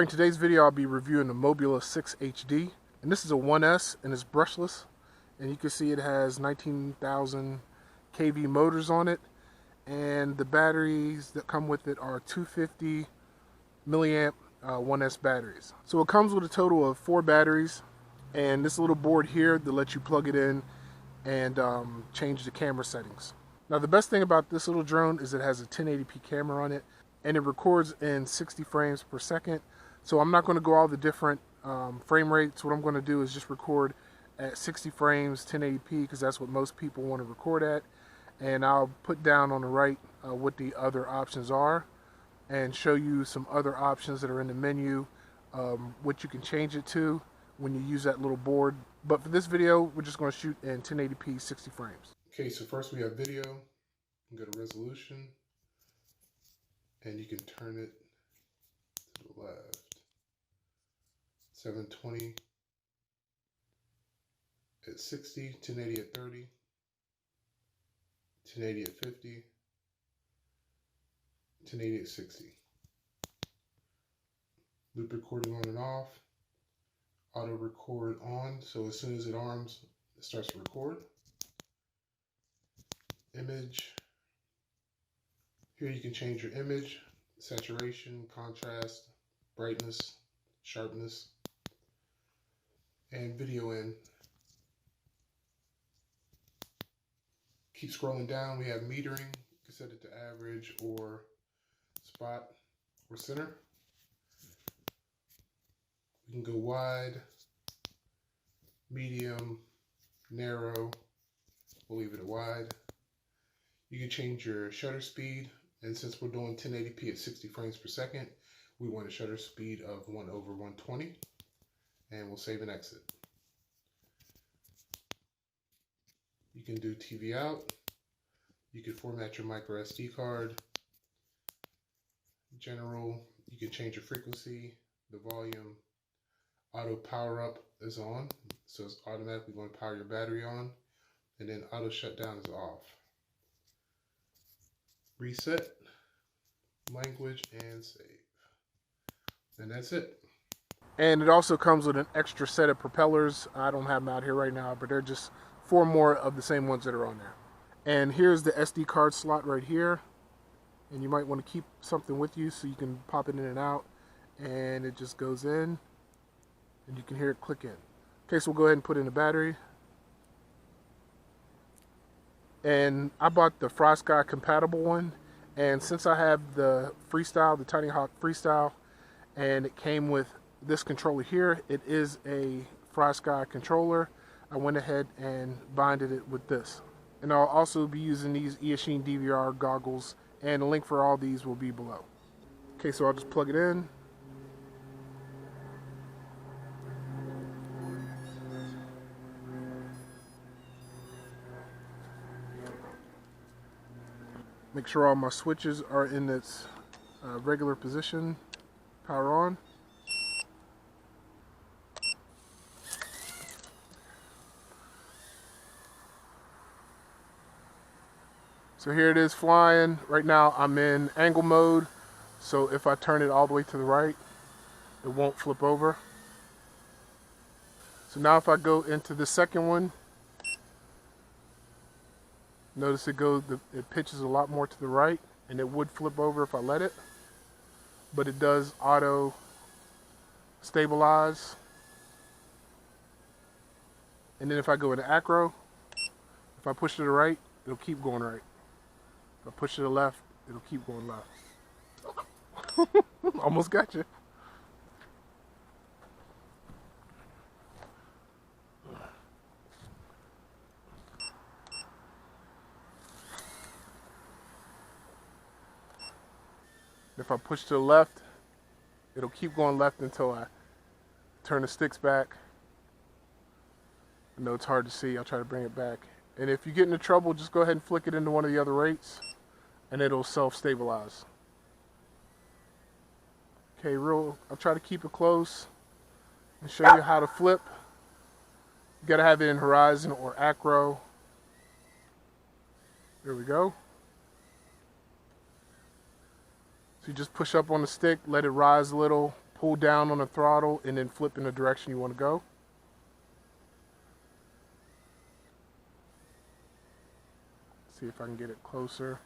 Alright, in today's video I'll be reviewing the Mobula 6 HD, and this is a 1S and it's brushless, and you can see it has 19,000 kV motors on it, and the batteries that come with it are 250 milliamp 1S batteries. So it comes with a total of 4 batteries, and this little board here that lets you plug it in and change the camera settings. Now the best thing about this little drone is it has a 1080p camera on it, and it records in 60 frames per second. So I'm not going to go all the different frame rates. What I'm going to do is just record at 60 frames 1080p, because that's what most people want to record at. And I'll put down on the right what the other options are and show you some other options that are in the menu, what you can change it to when you use that little board. But for this video, we're just going to shoot in 1080p 60 frames. Okay, so first we have video. You can go to resolution, and you can turn it to the left. 720 at 60, 1080 at 30, 1080 at 50, 1080 at 60. Loop recording on and off. Auto record on, so as soon as it arms, it starts to record. Image. Here you can change your image, saturation, contrast, brightness, sharpness, and video in. Keep scrolling down. We have metering. You can set it to average or spot or center. We can go wide, medium, narrow. We'll leave it at wide. You can change your shutter speed, and since we're doing 1080p at 60 frames per second, we want a shutter speed of 1/120, and we'll save and exit. You can do TV out. You can format your micro SD card. General, you can change your frequency, the volume. Auto power up is on, so it's automatically going to power your battery on, and then auto shutdown is off. Reset, language, and save. And that's it. And it also comes with an extra set of propellers. I don't have them out here right now, but they're just 4 more of the same ones that are on there. And here's the SD card slot right here. And you might want to keep something with you so you can pop it in and out. And it just goes in, and you can hear it click in. Okay, so we'll go ahead and put in the battery. And I bought the FrSky compatible one, and since I have the Freestyle, the Tinyhawk Freestyle, and it came with this controller here, it is a FrSky controller, I went ahead and binded it with this. And I'll also be using these Eachine DVR goggles, and the link for all these will be below. Okay, so I'll just plug it in. Make sure all my switches are in its regular position. Power on. So here it is flying. Right now I'm in angle mode, so if I turn it all the way to the right, it won't flip over. So now if I go into the second one, notice it pitches a lot more to the right, and it would flip over if I let it, but it does auto stabilize. And then if I go into acro, if I push to the right, it'll keep going right. If I push to the left, it'll keep going left. Almost got you. If I push to the left, it'll keep going left until I turn the sticks back. I know it's hard to see. I'll try to bring it back. And if you get into trouble, just go ahead and flick it into one of the other rates, and it'll self-stabilize. Okay, I'll try to keep it close and show you how to flip. You gotta have it in horizon or acro. There we go. So you just push up on the stick, let it rise a little, hold down on the throttle and then flip in the direction you want to go. See if I can get it closer.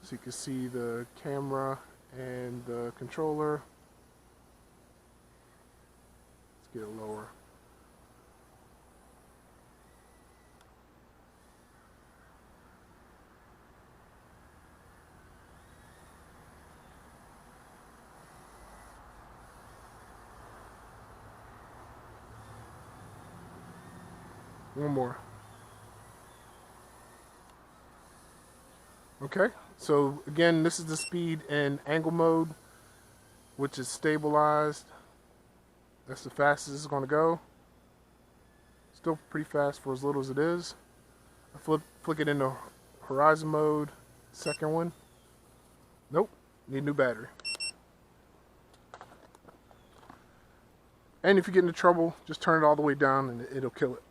So you can see the camera and the controller. Let's get it lower. One more. Okay, so again, this is the speed and angle mode, which is stabilized. That's the fastest it's going to go. Still pretty fast for as little as it is. I flick it into horizon mode, second one. Nope, need a new battery. And if you get into trouble, just turn it all the way down and it'll kill it.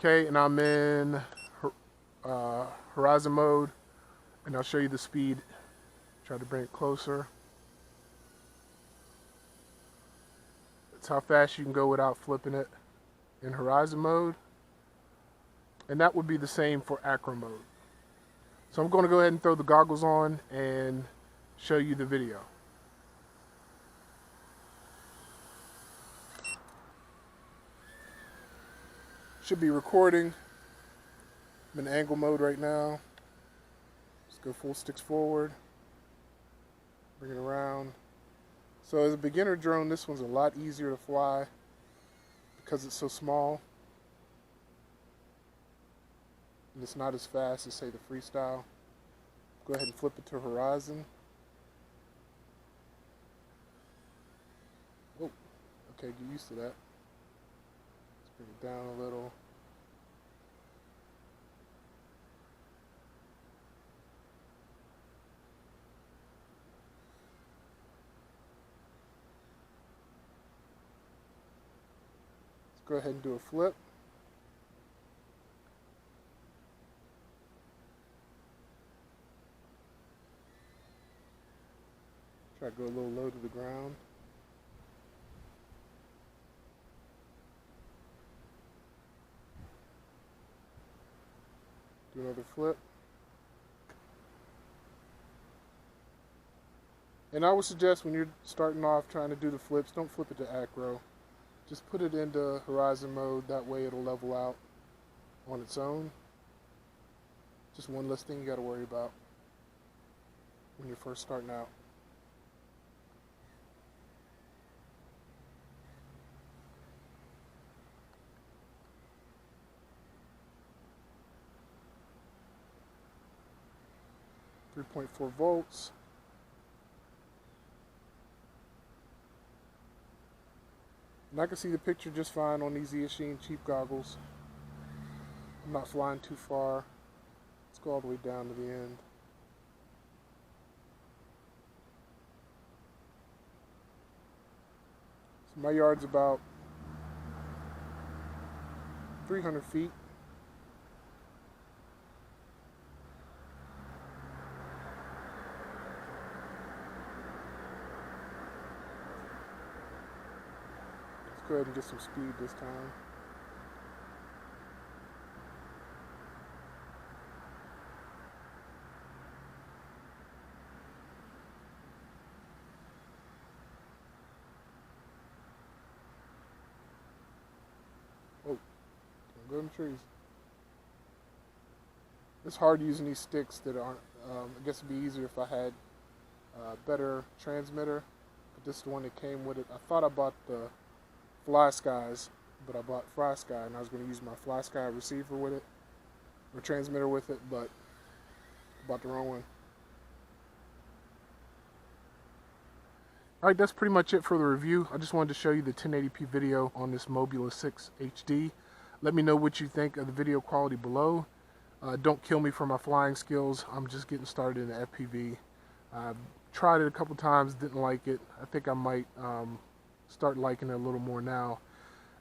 Okay, and I'm in horizon mode, and I'll show you the speed. Try to bring it closer. That's how fast you can go without flipping it in horizon mode. And that would be the same for acro mode. So I'm going to go ahead and throw the goggles on and show you the video. Should be recording. I'm in angle mode right now. Let's go full sticks forward. Bring it around. So as a beginner drone, this one's a lot easier to fly because it's so small. And it's not as fast as, say, the Freestyle. Go ahead and flip it to horizon. Oh, okay, get used to that. Bring it down a little. Let's go ahead and do a flip. Try to go a little low to the ground. Do another flip. And I would suggest when you're starting off trying to do the flips, don't flip it to acro. Just put it into horizon mode, that way it'll level out on its own. Just one less thing you got to worry about when you're first starting out. .4 volts. And I can see the picture just fine on these Eachine cheap goggles. I'm not flying too far. Let's go all the way down to the end. So my yard's about 300 feet. Go ahead and get some speed this time. Oh, don't go in the trees. It's hard using these sticks that aren't, I guess it'd be easier if I had a better transmitter, but this is the one that came with it. I thought I bought the FrSky's, but I bought FrSky and I was going to use my FrSky receiver with it, or transmitter with it, but I bought the wrong one. Alright, that's pretty much it for the review. I just wanted to show you the 1080p video on this Mobula 6 HD. Let me know what you think of the video quality below. Don't kill me for my flying skills. I'm just getting started in the FPV. I've tried it a couple times, didn't like it. I think I might start liking it a little more now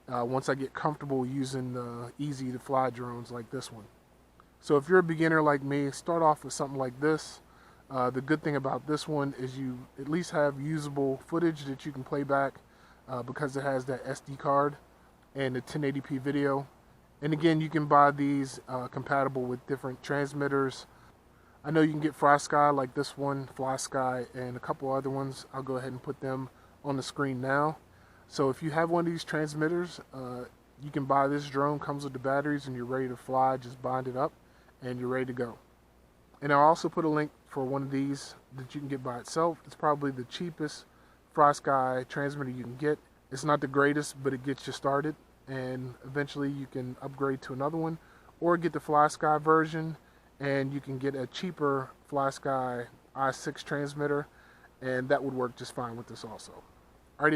once I get comfortable using the easy to fly drones like this one. So if you're a beginner like me, start off with something like this. The good thing about this one is you at least have usable footage that you can play back because it has that SD card and the 1080p video. And again, you can buy these compatible with different transmitters. I know you can get FrSky like this one, FlySky, and a couple other ones. I'll go ahead and put them on the screen now. So if you have one of these transmitters, you can buy this drone, comes with the batteries, and you're ready to fly. Just bind it up and you're ready to go. And I'll also put a link for one of these that you can get by itself. It's probably the cheapest FrSky transmitter you can get. It's not the greatest, but it gets you started, and eventually you can upgrade to another one or get the FlySky version, and you can get a cheaper FlySky i6 transmitter, and that would work just fine with this also.